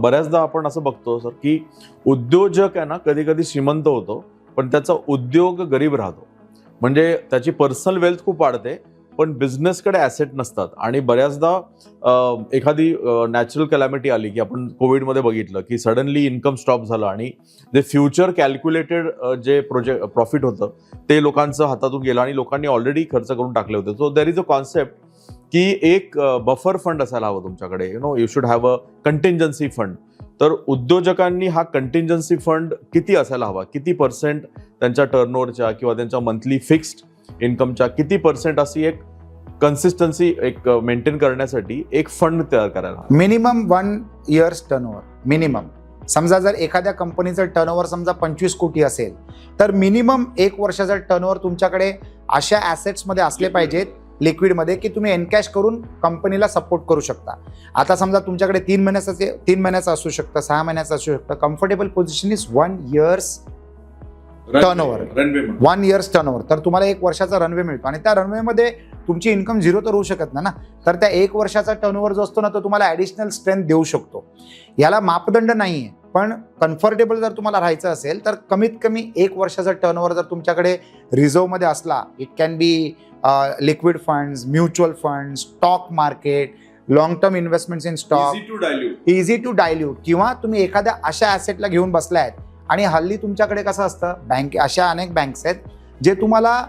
बऱ्याचदा आपण असं बघतो सर की उद्योजक आहे ना कधी कधी श्रीमंत होतो पण त्याचा उद्योग गरीब राहतो. म्हणजे त्याची पर्सनल वेल्थ खूप वाढते पण बिझनेसकडे ॲसेट नसतात. आणि बऱ्याचदा एखादी नॅचरल कॅलॅमिटी आली की आपण कोविडमध्ये बघितलं की सडनली इन्कम स्टॉप झालं आणि जे फ्युचर कॅल्क्युलेटेड जे प्रॉफिट होतं ते लोकांचं हातातून गेलं आणि लोकांनी ऑलरेडी खर्च करून टाकले होते. So there is a concept की एक बफर फंड असायला हवं तुमच्याकडे. You should have a contingency fund. तर उद्योजकांनी हा कंटिंजन्सी फंड किती असायला हवा, किती पर्सेंट त्यांच्या टर्नओव्हरच्या किंवा त्यांच्या मंथली फिक्स्ड इन्कमच्या किती पर्सेंट अशी एक कन्सिस्टन्सी एक मेंटेन करण्यासाठी एक फंड तयार करायला हवा? Minimum 1 years turnover. मिनिमम समजा जर एखाद्या कंपनीचं टर्नओव्हर समजा 25 कोटी असेल तर मिनिमम 1 वर्षाचा टर्नओव्हर तुमच्याकडे अशा ॲसेट्समध्ये असले पाहिजेत लिक्विडमध्ये की तुम्ही एनकॅश करून कंपनीला सपोर्ट करू शकता. आता समजा तुमच्याकडे 3 महिन्याचं असू शकतं, 6 महिन्याचं असू शकतं. Comfortable position is 1 years turnover. 1 years turnover. तर तुम्हाला 1 वर्षाचा रनवे मिळतो आणि त्या रनवेमध्ये तुमची इन्कम 0 तर होऊ शकत नाही ना. तर त्या 1 वर्षाचा टर्नओव्हर जो असतो ना तो तुम्हाला ॲडिशनल स्ट्रेंथ देऊ शकतो. याला मापदंड नाही आहे पण कम्फर्टेबल जर तुम्हाला राहायचं असेल तर कमीत कमी 1 वर्षाचा टर्नओव्हर जर तुमच्याकडे रिझर्वमध्ये असला, it can be liquid funds, mutual fund, stock market, long term investments in stock, easy to dilute, किंवा तुम्ही एखाद्या अशा ॲसेटला घेऊन बसला आहेत. आणि हल्ली तुमच्याकडे कसं असतं, बँक अशा अनेक बँक्स आहेत जे तुम्हाला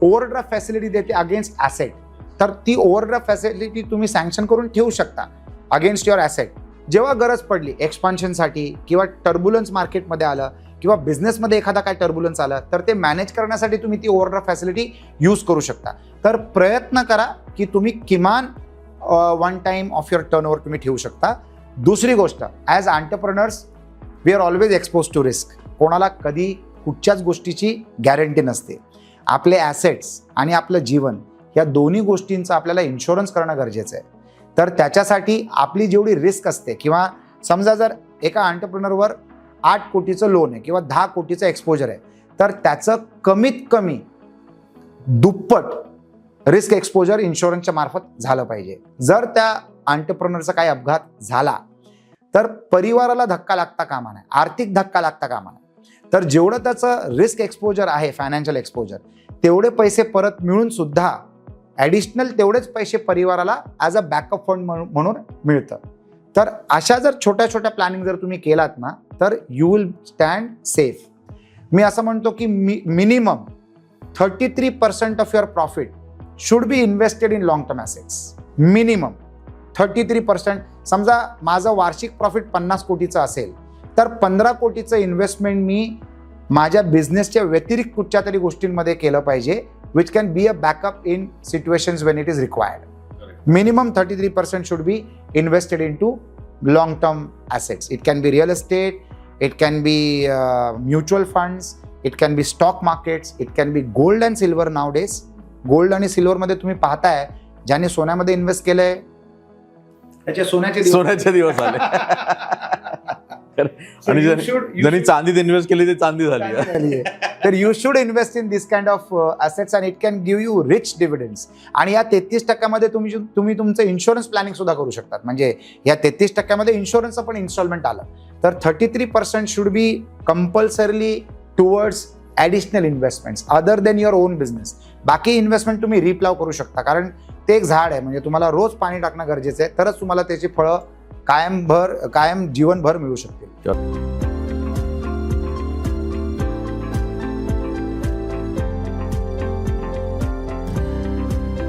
ओव्हरड्राफ्ट फॅसिलिटी देते अगेन्स्ट ॲसेट. तर ती ओव्हरड्राफ्ट फॅसिलिटी तुम्ही सँक्शन करून ठेवू शकता अगेन्स्ट युअर ॲसेट. जेव्हा गरज पडली एक्सपान्शनसाठी किंवा टर्ब्युलन्स मार्केटमध्ये आलं किंवा बिझनेसमध्ये एखादा काय टर्ब्युलन्स आलं तर ते मॅनेज करण्यासाठी तुम्ही ती ओव्हरड्राफ्ट फॅसिलिटी यूज करू शकता. तर प्रयत्न करा की तुम्ही किमान 1 टाइम ऑफ युअर टर्नओव्हर तुम्ही ठेवू शकता. दुसरी गोष्ट, as entrepreneurs we are always expose to risk. कोणाला कधी कुठच्याच गोष्टीची गॅरंटी नसते. आपले ॲसेट्स आणि आपलं जीवन या दोन्ही गोष्टींचा आपल्याला इन्शुरन्स करणं गरजेचं आहे. तर त्याच्यासाठी आपली जेवढी रिस्क असते, किंवा समजा जर एका एंटरप्रेनरवर 8 कोटीचं लोन आहे किंवा 10 कोटीचं एक्सपोजर आहे तर त्याचं कमीत कमी दुप्पट रिस्क एक्सपोजर इन्शुरन्सच्या मार्फत झालं पाहिजे. जर त्या एंटरप्रेनरचा काही अपघात झाला तर परिवाराला धक्का लागता कामा नये, आर्थिक धक्का लागता कामा नये. तर जेवढं त्याचं रिस्क एक्सपोजर आहे, फायनान्शियल एक्सपोजर, तेवढे पैसे परत मिळून सुद्धा ॲडिशनल तेवढेच पैसे परिवाराला ॲज अ बॅकअप फंड म्हणून मिळतं. तर अशा जर छोट्या छोट्या प्लॅनिंग जर तुम्ही केलात ना तर यू विल स्टँड सेफ. मी असं म्हणतो की minimum 33% of your profit should be invested in long term assets. Minimum 33%. समजा माझं वार्षिक प्रॉफिट 50 कोटीचं असेल तर 15 कोटीचं इन्व्हेस्टमेंट मी माझ्या बिझनेसच्या व्यतिरिक्त कुठच्या तरी गोष्टींमध्ये केलं पाहिजे, which can be a backup in situations Wien it is required. Minimum 33% should be invested into long-term assets. It can be real estate, it can be mutual funds, it can be stock markets, it can be gold and silver nowadays. Gold आणि silver मध्ये तुम्ही पाहताय ज्याने सोन्यामध्ये invest केलंय त्याचे सोन्याचे दिवस आले. आणि ज्यांनी चांदीत इन्व्हेस्ट केली ते चांदी झाली. तर you should invest in this kind of assets and it can give you rich dividends. आणि या 33% तुम्ही तुमचं इन्शुरन्स प्लॅनिंग सुद्धा करू शकतात. म्हणजे या 33% इन्शुरन्सचं पण इन्स्टॉलमेंट आलं तर 33% should be compulsorily towards additional investments other than your on business. बाकी इन्व्हेस्टमेंट तुम्ही रिप्लाव करू शकता, कारण ते एक झाड आहे. म्हणजे तुम्हाला रोज पाणी टाकणं गरजेचं आहे, तरच तुम्हाला त्याची फळं कायम जीवनभर मिळू शकतील.